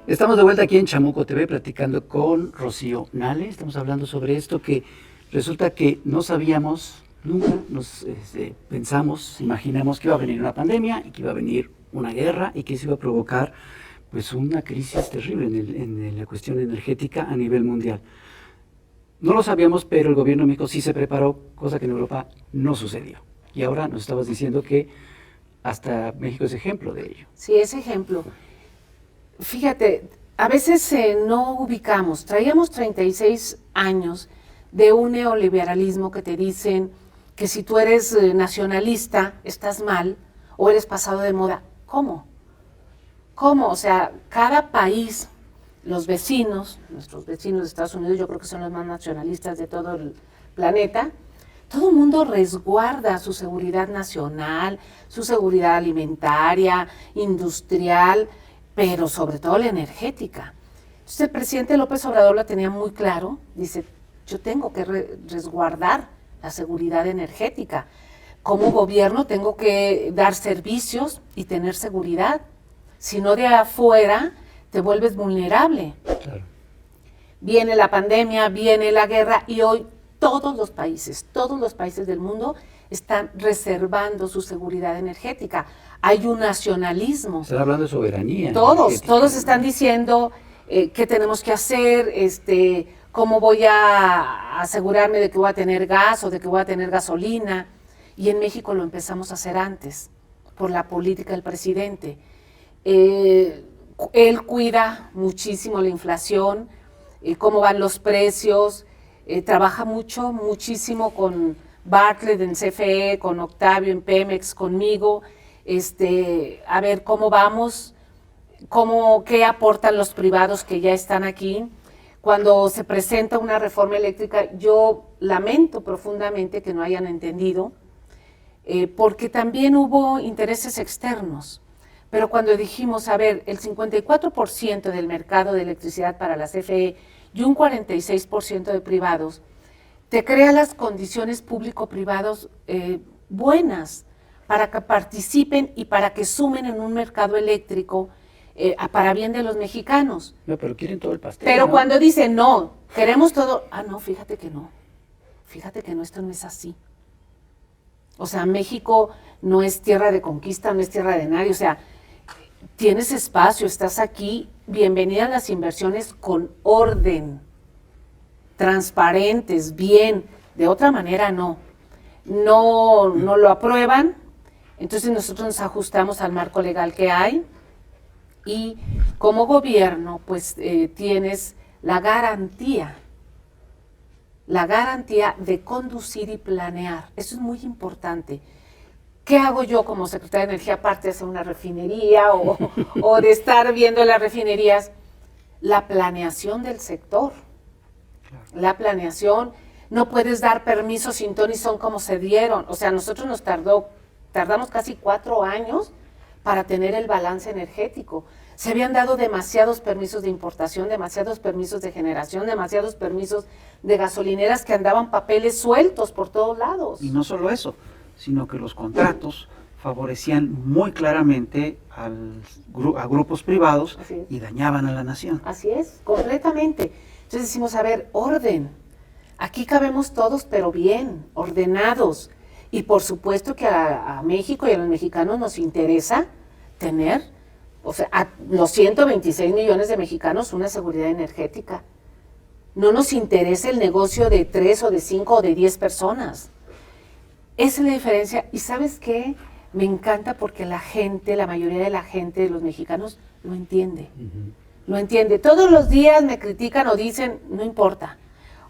Estamos de vuelta aquí en Chamuco TV platicando con Rocío Nale. Estamos hablando sobre esto que resulta que no sabíamos, nunca nos pensamos, imaginamos que iba a venir una pandemia y que iba a venir una guerra y que eso iba a provocar pues una crisis terrible en la cuestión energética a nivel mundial. No lo sabíamos, pero el gobierno de México sí se preparó, cosa que en Europa no sucedió. Y ahora nos estabas diciendo que hasta México es ejemplo de ello. Sí, es ejemplo. Fíjate, a veces no ubicamos, traíamos 36 años de un neoliberalismo que te dicen que si tú eres nacionalista estás mal o eres pasado de moda. ¿Cómo? ¿Cómo? O sea, cada país, los vecinos, nuestros vecinos de Estados Unidos, yo creo que son los más nacionalistas de todo el planeta, todo el mundo resguarda su seguridad nacional, su seguridad alimentaria, industrial, pero sobre todo la energética. Entonces el presidente López Obrador la tenía muy claro, dice, yo tengo que resguardar la seguridad energética. Como gobierno tengo que dar servicios y tener seguridad. Si no, de afuera te vuelves vulnerable. Claro. Viene la pandemia, viene la guerra y hoy todos los países del mundo están reservando su seguridad energética. Hay un nacionalismo. Están hablando de soberanía. Todos están diciendo qué tenemos que hacer, cómo voy a asegurarme de que voy a tener gas o de que voy a tener gasolina. Y en México lo empezamos a hacer antes, por la política del presidente. Él cuida muchísimo la inflación, cómo van los precios, trabaja muchísimo con Bartlett en CFE, con Octavio en Pemex, conmigo, a ver cómo vamos, qué aportan los privados que ya están aquí. Cuando se presenta una reforma eléctrica, yo lamento profundamente que no hayan entendido, porque también hubo intereses externos. Pero cuando dijimos, a ver, el 54% del mercado de electricidad para la CFE y un 46% de privados, te crea las condiciones público-privados buenas para que participen y para que sumen en un mercado eléctrico para bien de los mexicanos. No, pero quieren todo el pastel. Pero ¿no? cuando dicen, no, queremos todo, no, fíjate que no, esto no es así. O sea, México no es tierra de conquista, no es tierra de nadie, o sea, tienes espacio, estás aquí, bienvenidas las inversiones con orden, transparentes, bien, de otra manera no lo aprueban, entonces nosotros nos ajustamos al marco legal que hay y como gobierno pues tienes la garantía de conducir y planear, eso es muy importante. ¿Qué hago yo como secretaria de Energía aparte de hacer una refinería o de estar viendo las refinerías? La planeación del sector. La planeación, no puedes dar permisos sin ton y son como se dieron. O sea, nosotros tardamos casi 4 años para tener el balance energético. Se habían dado demasiados permisos de importación, demasiados permisos de generación, demasiados permisos de gasolineras que andaban papeles sueltos por todos lados. Y no solo eso, sino que los contratos favorecían muy claramente a grupos privados y dañaban a la nación. Así es, completamente. Entonces decimos, a ver, orden. Aquí cabemos todos, pero bien, ordenados. Y por supuesto que a México y a los mexicanos nos interesa tener, o sea, a los 126 millones de mexicanos una seguridad energética. No nos interesa el negocio de 3 o de 5 o de 10 personas. Esa es la diferencia. ¿Y sabes qué? Me encanta porque la mayoría de la gente, de los mexicanos, lo entiende. Lo entiende. Todos los días me critican o dicen, no importa.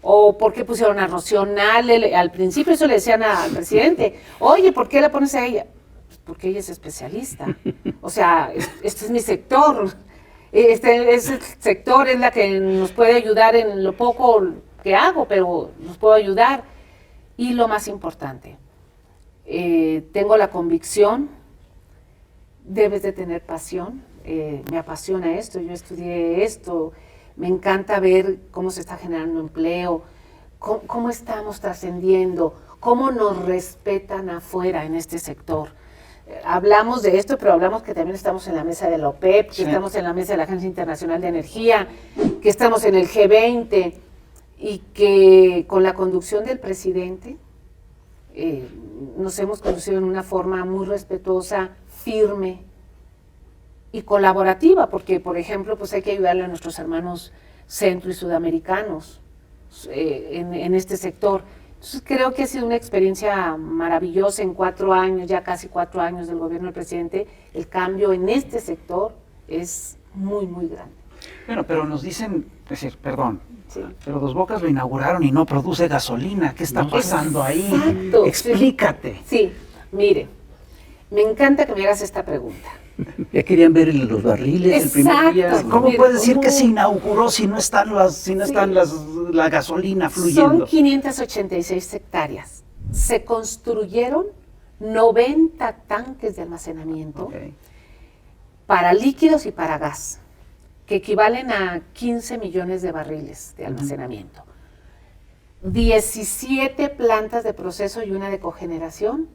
O ¿por qué pusieron a Rocío Nale? Al principio eso le decían al presidente. Oye, ¿por qué la pones a ella? Pues porque ella es especialista. O sea, este es mi sector. Ese sector es la que nos puede ayudar en lo poco que hago, pero nos puede ayudar. Y lo más importante, tengo la convicción, debes de tener pasión, me apasiona esto, yo estudié esto, me encanta ver cómo se está generando empleo, cómo estamos trascendiendo, cómo nos respetan afuera en este sector. hablamos de esto, pero hablamos que también estamos en la mesa de la OPEP, que estamos en la mesa de la Agencia Internacional de Energía, que estamos en el G20 y que con la conducción del presidente nos hemos conducido en una forma muy respetuosa, firme y colaborativa, porque, por ejemplo, pues hay que ayudarle a nuestros hermanos centro y sudamericanos en este sector. Entonces creo que ha sido una experiencia maravillosa en 4 años, ya casi 4 años del gobierno del presidente. El cambio en este sector es muy, muy grande. Bueno, pero nos dicen, es decir, perdón, pero Dos Bocas lo inauguraron y no produce gasolina. ¿Qué está pasando ahí? Exacto. Explícate. Sí, mire, me encanta que me hagas esta pregunta. Ya querían ver los barriles el primer día. ¿Cómo puedes decir que se inauguró si no están la gasolina fluyendo? Son 586 hectáreas. Se construyeron 90 tanques de almacenamiento para líquidos y para gas, que equivalen a 15 millones de barriles de almacenamiento. 17 plantas de proceso y una de cogeneración,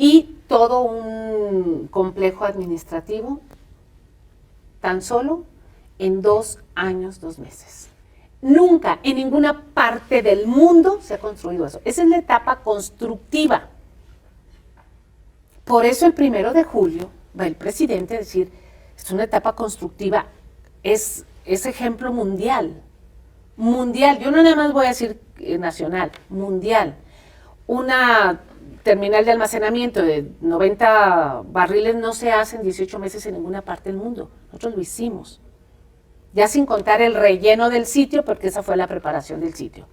y todo un complejo administrativo, tan solo en 2 años, 2 meses. Nunca en ninguna parte del mundo se ha construido eso. Esa es la etapa constructiva. Por eso el 1 de julio va el presidente a decir, es una etapa constructiva, es ejemplo mundial. Mundial, yo no nada más voy a decir nacional, mundial. Una terminal de almacenamiento de 90 barriles no se hace en 18 meses en ninguna parte del mundo. Nosotros lo hicimos. Ya sin contar el relleno del sitio, porque esa fue la preparación del sitio.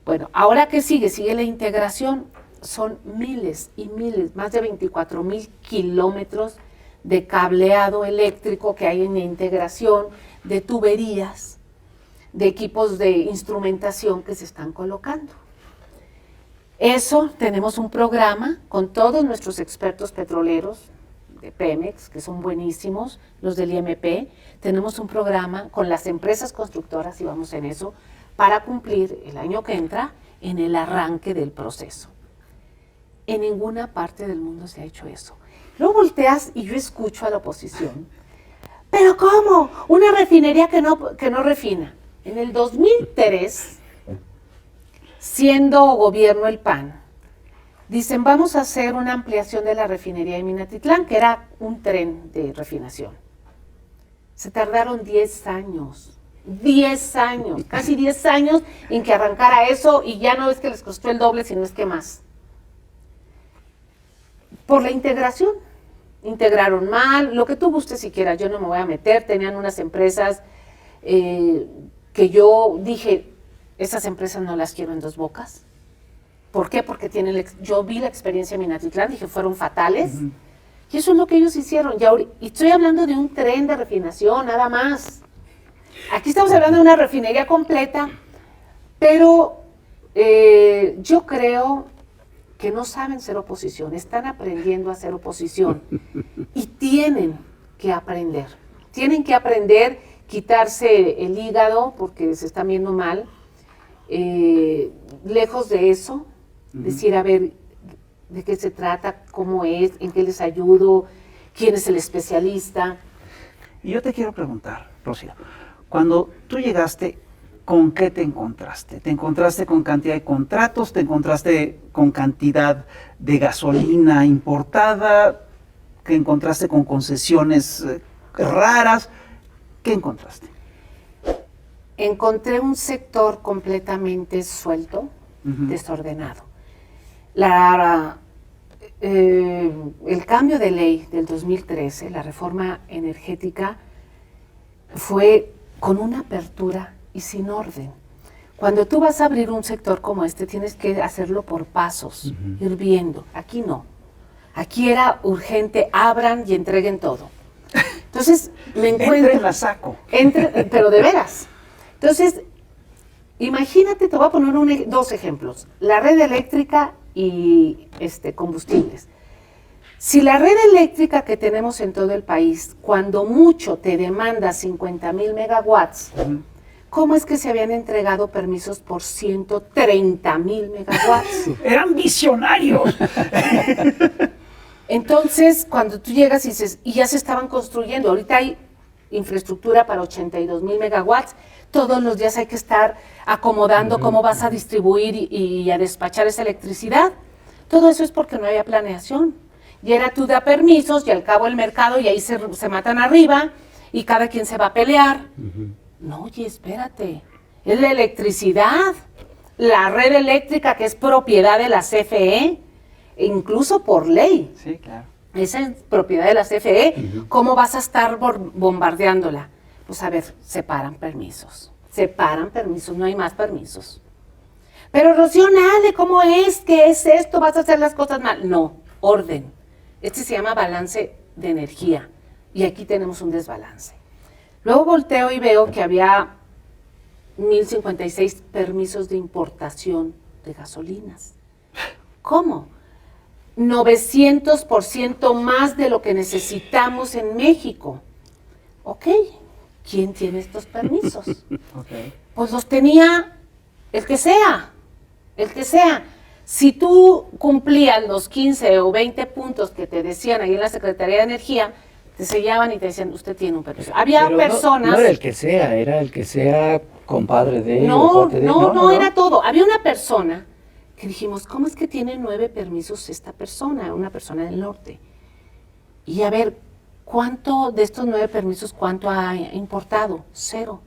Bueno, ahora ¿qué sigue? Sigue la integración. Son miles y miles, más de 24,000 kilómetros de cableado eléctrico que hay en la integración, de tuberías, de equipos de instrumentación que se están colocando. Eso, tenemos un programa con todos nuestros expertos petroleros de Pemex, que son buenísimos, los del IMP. Tenemos un programa con las empresas constructoras, y vamos en eso, para cumplir el año que entra en el arranque del proceso. En ninguna parte del mundo se ha hecho eso. Luego volteas y yo escucho a la oposición. ¿Pero cómo? Una refinería que no refina. En el 2003... siendo gobierno el PAN, dicen, vamos a hacer una ampliación de la refinería de Minatitlán, que era un tren de refinación. Se tardaron 10 años, casi 10 años en que arrancara eso, y ya no es que les costó el doble, sino es que más. Por la integración, integraron mal, lo que tú gustes si quieras, yo no me voy a meter, tenían unas empresas que yo dije, esas empresas no las quiero en Dos Bocas. ¿Por qué? Porque yo vi la experiencia en Minatitlán, dije, fueron fatales. Y eso es lo que ellos hicieron. Y estoy hablando de un tren de refinación, nada más. Aquí estamos hablando de una refinería completa, pero yo creo que no saben ser oposición, están aprendiendo a ser oposición. Y tienen que aprender. Tienen que aprender, quitarse el hígado, porque se están viendo mal. Lejos de eso, decir, a ver, de qué se trata, cómo es, en qué les ayudo, quién es el especialista. Y yo te quiero preguntar, Rocío, cuando tú llegaste, ¿con qué te encontraste? ¿Te encontraste con cantidad de contratos? ¿Te encontraste con cantidad de gasolina importada? ¿Te encontraste con concesiones raras? ¿Qué encontraste? Encontré un sector completamente suelto, desordenado. El cambio de ley del 2013, la reforma energética, fue con una apertura y sin orden. Cuando tú vas a abrir un sector como este, tienes que hacerlo por pasos, ir viendo. Aquí no. Aquí era urgente, abran y entreguen todo. Entonces, me encuentro... Entre la saco. Pero de veras. Entonces, imagínate, te voy a poner 2 ejemplos. La red eléctrica y combustibles. Si la red eléctrica que tenemos en todo el país, cuando mucho te demanda 50,000 megawatts, ¿cómo es que se habían entregado permisos por 130,000 megawatts? ¡Eran visionarios! Entonces, cuando tú llegas y dices, y ya se estaban construyendo, ahorita hay infraestructura para 82,000 megawatts, todos los días hay que estar acomodando cómo vas a distribuir y a despachar esa electricidad. Todo eso es porque no había planeación. Y era tú da permisos y al cabo el mercado y ahí se matan arriba y cada quien se va a pelear. No, oye, espérate, es la electricidad, la red eléctrica que es propiedad de la CFE, incluso por ley. Sí, claro. Esa es propiedad de la CFE. ¿Cómo vas a estar bombardeándola? Pues a ver, separan permisos, no hay más permisos. Pero Rocío Nale, ¿cómo es? ¿Qué es esto? ¿Vas a hacer las cosas mal? No, orden. Este se llama balance de energía y aquí tenemos un desbalance. Luego volteo y veo que había 1,056 permisos de importación de gasolinas. ¿Cómo? 900% más de lo que necesitamos en México. Ok, ¿quién tiene estos permisos? Okay. Pues los tenía el que sea. Si tú cumplías los 15 o 20 puntos que te decían ahí en la Secretaría de Energía, te sellaban y te decían, usted tiene un permiso. Había Pero personas... No era el que sea compadre de... No, era todo. Había una persona que dijimos, ¿cómo es que tiene 9 permisos esta persona? Una persona del norte. Y a ver, ¿cuánto de estos 9 permisos, cuánto ha importado? 0.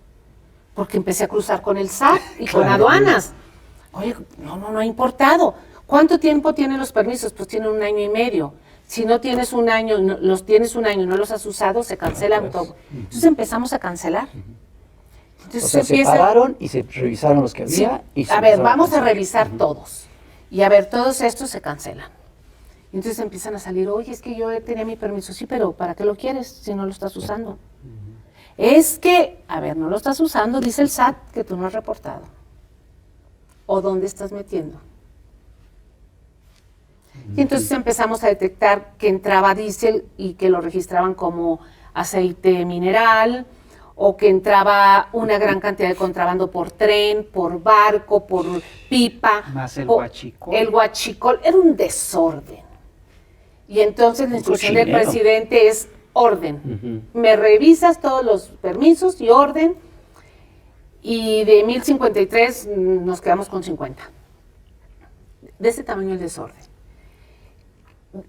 Porque empecé a cruzar con el SAT y con aduanas. Oye, no ha importado. ¿Cuánto tiempo tienen los permisos? Pues tienen 1 año y medio. Si no tienes un año, tienes un año y no los has usado, se cancelan todo. Entonces empezamos a cancelar. Entonces, o sea, se pararon y se revisaron los que había. Sí. Y a ver, vamos a revisar todos. Y a ver, todos estos se cancelan. Entonces empiezan a salir, oye, es que yo tenía mi permiso. Sí, pero ¿para qué lo quieres si no lo estás usando? Es que, a ver, no lo estás usando, dice el SAT que tú no has reportado. ¿O dónde estás metiendo? Y entonces empezamos a detectar que entraba diésel y que lo registraban como aceite mineral, o que entraba una gran cantidad de contrabando por tren, por barco, por pipa. Más el huachicol. El huachicol era un desorden. Y entonces la instrucción del presidente es orden. Me revisas todos los permisos y orden. Y de 1,053 nos quedamos con 50. De ese tamaño el desorden.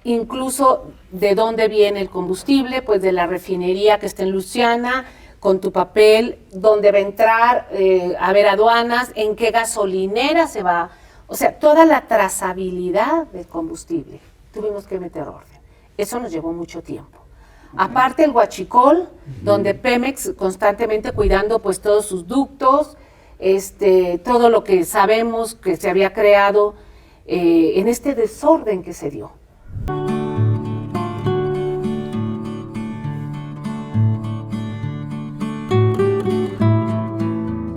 Incluso de dónde viene el combustible, pues de la refinería que está en Luciana, con tu papel, dónde va a entrar, a ver aduanas, en qué gasolinera se va. O sea, toda la trazabilidad del combustible. Tuvimos que meter orden. Eso nos llevó mucho tiempo. Aparte el huachicol, donde Pemex constantemente cuidando pues todos sus ductos, todo lo que sabemos que se había creado en este desorden que se dio.